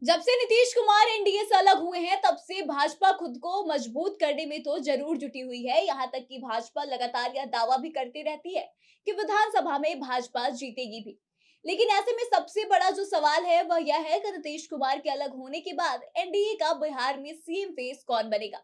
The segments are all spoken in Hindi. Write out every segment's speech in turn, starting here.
जब से नीतीश कुमार एनडीए से अलग हुए हैं, तब से भाजपा खुद को मजबूत करने में तो जरूर जुटी हुई है। यहाँ तक कि भाजपा लगातार यह दावा भी करती रहती है कि विधानसभा में भाजपा जीतेगी भी। लेकिन ऐसे में सबसे बड़ा जो सवाल है वह यह है कि नीतीश कुमार के अलग होने के बाद एनडीए का बिहार में सीएम फेस कौन बनेगा,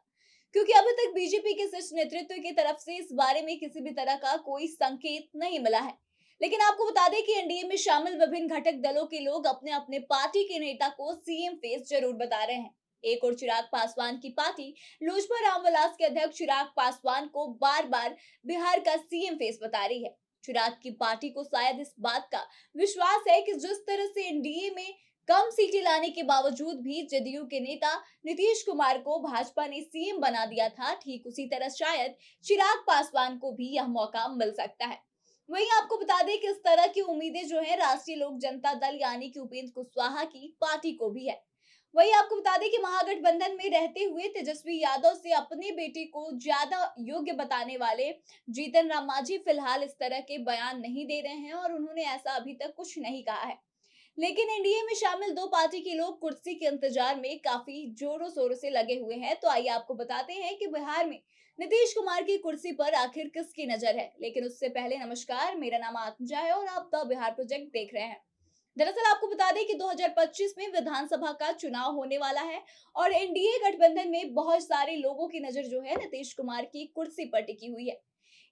क्योंकि अभी तक बीजेपी के शीर्ष नेतृत्व की तरफ से इस बारे में किसी भी तरह का कोई संकेत नहीं मिला है। लेकिन आपको बता दें कि एनडीए में शामिल विभिन्न घटक दलों के लोग अपने अपने पार्टी के नेता को सीएम फेस जरूर बता रहे हैं। एक और चिराग पासवान की पार्टी लोजपा रामविलास के अध्यक्ष चिराग पासवान को बार बार बिहार का सीएम फेस बता रही है। चिराग की पार्टी को शायद इस बात का विश्वास है कि जिस तरह से एनडीए में कम सीटें लाने के बावजूद भी जदयू के नेता नीतीश कुमार को भाजपा ने सीएम बना दिया था, ठीक उसी तरह शायद चिराग पासवान को भी यह मौका मिल सकता है। वहीं आपको बता दें कि इस तरह की उम्मीदें जो है राष्ट्रीय लोक जनता दल यानी कि उपेंद्र कुशवाहा की पार्टी को भी है। वहीं आपको बता दें कि महागठबंधन में रहते हुए तेजस्वी यादव से अपने बेटे को ज्यादा योग्य बताने वाले जीतन राम मांझी फिलहाल इस तरह के बयान नहीं दे रहे हैं और उन्होंने ऐसा अभी तक कुछ नहीं कहा है। लेकिन एनडीए में शामिल दो पार्टी के लोग कुर्सी के इंतजार में काफी जोरों शोरों से लगे हुए हैं। तो आइए आपको बताते हैं कि बिहार में नीतीश कुमार की कुर्सी पर आखिर किसकी नजर है। लेकिन उससे पहले नमस्कार, मेरा नाम आत्मजा है और आप द बिहार प्रोजेक्ट देख रहे हैं। दरअसल आपको बता दें कि 2025 में विधानसभा का चुनाव होने वाला है और एनडीए गठबंधन में बहुत सारे लोगों की नजर जो है नीतीश कुमार की कुर्सी पर टिकी हुई है।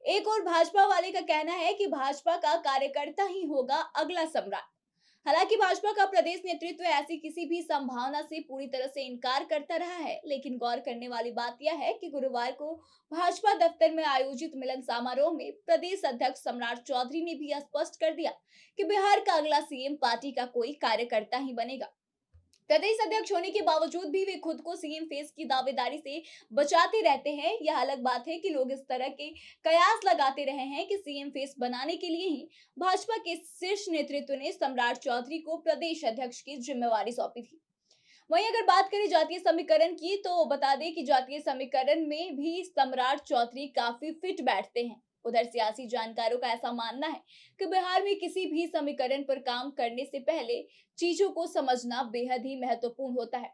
एक और भाजपा वाले का कहना है कि भाजपा का कार्यकर्ता ही होगा अगला सम्राट। हालांकि भाजपा का प्रदेश नेतृत्व ऐसी किसी भी संभावना से पूरी तरह से इनकार करता रहा है, लेकिन गौर करने वाली बात यह है कि गुरुवार को भाजपा दफ्तर में आयोजित मिलन समारोह में प्रदेश अध्यक्ष सम्राट चौधरी ने भी स्पष्ट कर दिया कि बिहार का अगला सीएम पार्टी का कोई कार्यकर्ता ही बनेगा। प्रदेश अध्यक्ष होने के बावजूद भी वे खुद को सीएम फेस की दावेदारी से बचाते रहते हैं। यह अलग बात है कि लोग इस तरह के कयास लगाते रहे हैं कि सीएम फेस बनाने के लिए ही भाजपा के शीर्ष नेतृत्व ने सम्राट चौधरी को प्रदेश अध्यक्ष की जिम्मेवारी सौंपी थी। वहीं अगर बात करें जातीय समीकरण की, तो बता दें कि जातीय समीकरण में भी सम्राट चौधरी काफी फिट बैठते हैं। उधर सियासी जानकारों का ऐसा मानना है कि बिहार में किसी भी समीकरण पर काम करने से पहले चीजों को समझना बेहद ही महत्वपूर्ण होता है।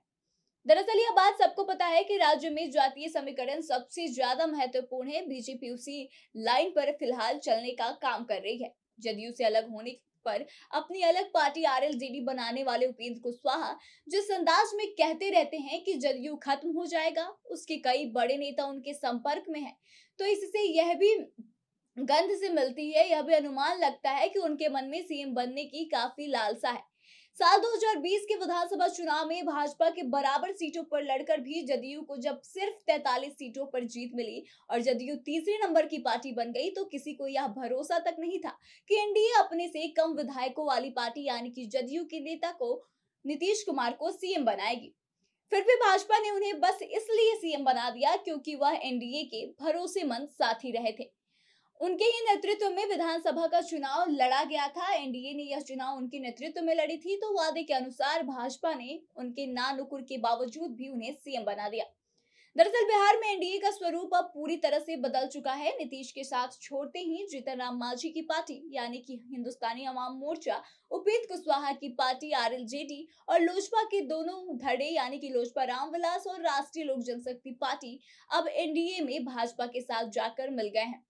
दरअसल यह बात सबको पता है कि राज्य में जातीय समीकरण सबसे ज्यादा महत्वपूर्ण है। बीजेपी उसी लाइन पर फिलहाल चलने का काम कर रही है। जदयू से अलग होने पर अपनी अलग पार्टी आरएलजेडी बनाने वाले उपेंद्र कुशवाहा जिस अंदाज में कहते रहते हैं कि जदयू खत्म हो जाएगा, उसके कई बड़े नेता उनके संपर्क में हैं। तो इससे यह भी गंध से मिलती है, यह भी अनुमान लगता है कि उनके मन में सीएम बनने की काफी लालसा है। साल 2020 के विधानसभा चुनाव में भाजपा के बराबर सीटों पर लड़कर भी जदयू को जब सिर्फ 43 सीटों पर जीत मिली और जदयू तीसरे नंबर की पार्टी बन गई, तो किसी को यह भरोसा तक नहीं था कि एनडीए अपने से कम विधायकों वाली पार्टी यानी कि जदयू के नेता को नीतीश कुमार को सीएम बनाएगी। फिर भी भाजपा ने उन्हें बस इसलिए सीएम बना दिया क्योंकि वह एनडीए के भरोसेमंद साथी रहे थे। उनके ही नेतृत्व में विधानसभा का चुनाव लड़ा गया था। एनडीए ने यह चुनाव उनके नेतृत्व में लड़ी थी, तो वादे के अनुसार भाजपा ने उनके ना नुकुर के बावजूद भी उन्हें सीएम बना दिया। दरअसल बिहार में एनडीए का स्वरूप अब पूरी तरह से बदल चुका है। नीतीश के साथ छोड़ते ही जीतन राम मांझी की पार्टी यानी कि हिंदुस्तानी अवाम मोर्चा, उपेंद्र कुशवाहा की पार्टी आरएलजेडी और लोजपा के दोनों धड़े यानी कि लोजपा रामविलास और राष्ट्रीय लोक जनशक्ति पार्टी अब एनडीए में भाजपा के साथ जाकर मिल गए हैं।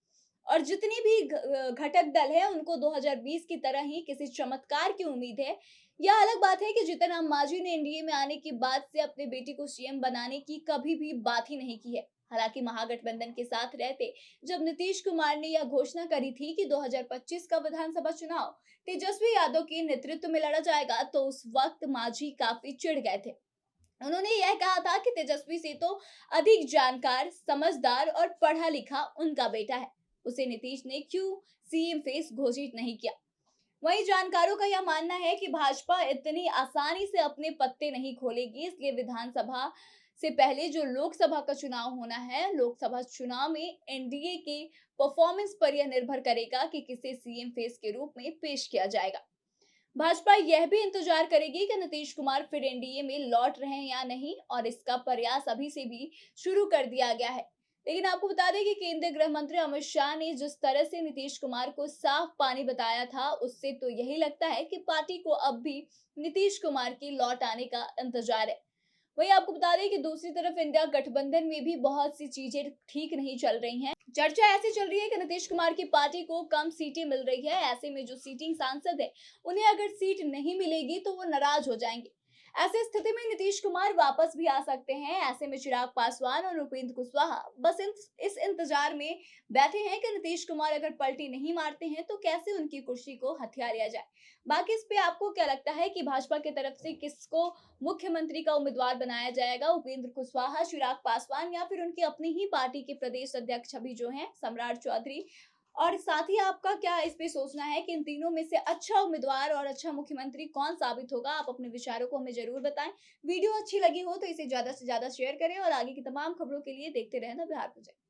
और जितनी भी घटक दल है उनको 2020 की तरह ही किसी चमत्कार की उम्मीद है। यह अलग बात है कि जीतन राम मांझी ने एनडीए में आने के बाद से अपने बेटे को सीएम बनाने की कभी भी बात ही नहीं की है। हालांकि महागठबंधन के साथ रहते जब नीतीश कुमार ने यह घोषणा करी थी कि 2025 का विधानसभा चुनाव तेजस्वी यादव के नेतृत्व में लड़ा जाएगा, तो उस वक्त मांझी काफी चिढ़ गए थे। उन्होंने यह कहा था कि तेजस्वी से तो अधिक जानकार, समझदार और पढ़ा लिखा उनका बेटा है, उसे नीतीश ने क्यों सीएम फेस घोषित नहीं किया। वहीं जानकारों का यह मानना है कि भाजपा इतनी आसानी से अपने पत्ते नहीं खोलेगी, इसलिए विधानसभा से पहले जो लोकसभा का चुनाव होना है, लोकसभा चुनाव में एनडीए के परफॉर्मेंस पर यह निर्भर करेगा कि किसे सीएम फेस के रूप में पेश किया जाएगा। भाजपा यह भी इंतजार करेगी कि नीतीश कुमार फिर एनडीए में लौट रहे हैं या नहीं, और इसका प्रयास अभी से भी शुरू कर दिया गया है। लेकिन आपको बता दें कि केंद्रीय गृह मंत्री अमित शाह ने जिस तरह से नीतीश कुमार को साफ पानी बताया था, उससे तो यही लगता है कि पार्टी को अब भी नीतीश कुमार की लौट आने का इंतजार है। वहीं आपको बता दें कि दूसरी तरफ इंडिया गठबंधन में भी बहुत सी चीजें ठीक नहीं चल रही हैं। चर्चा ऐसी चल रही है कि नीतीश कुमार की पार्टी को कम सीटें मिल रही है। ऐसे में जो सीटिंग सांसद है, उन्हें अगर सीट नहीं मिलेगी तो वो नाराज हो जाएंगे। ऐसी स्थिति में नीतीश कुमार वापस भी आ सकते हैं। ऐसे में चिराग पासवान और उपेंद्र कुशवाहा बस इस इंतजार में बैठे हैं कि नीतीश कुमार अगर पलटी नहीं मारते हैं तो कैसे उनकी कुर्सी को हथिया लिया जाए। बाकी इस पे आपको क्या लगता है कि भाजपा की तरफ से किसको मुख्यमंत्री का उम्मीदवार बनाया जाएगा? उपेंद्र कुशवाहा, चिराग पासवान या फिर उनकी अपनी ही पार्टी के प्रदेश अध्यक्ष अभी जो हैं सम्राट चौधरी? और साथ ही आपका क्या इस पे सोचना है कि इन तीनों में से अच्छा उम्मीदवार और अच्छा मुख्यमंत्री कौन साबित होगा? आप अपने विचारों को हमें जरूर बताएं। वीडियो अच्छी लगी हो तो इसे ज्यादा से ज्यादा शेयर करें और आगे की तमाम खबरों के लिए देखते रहना बिहार प्रोजेक्ट।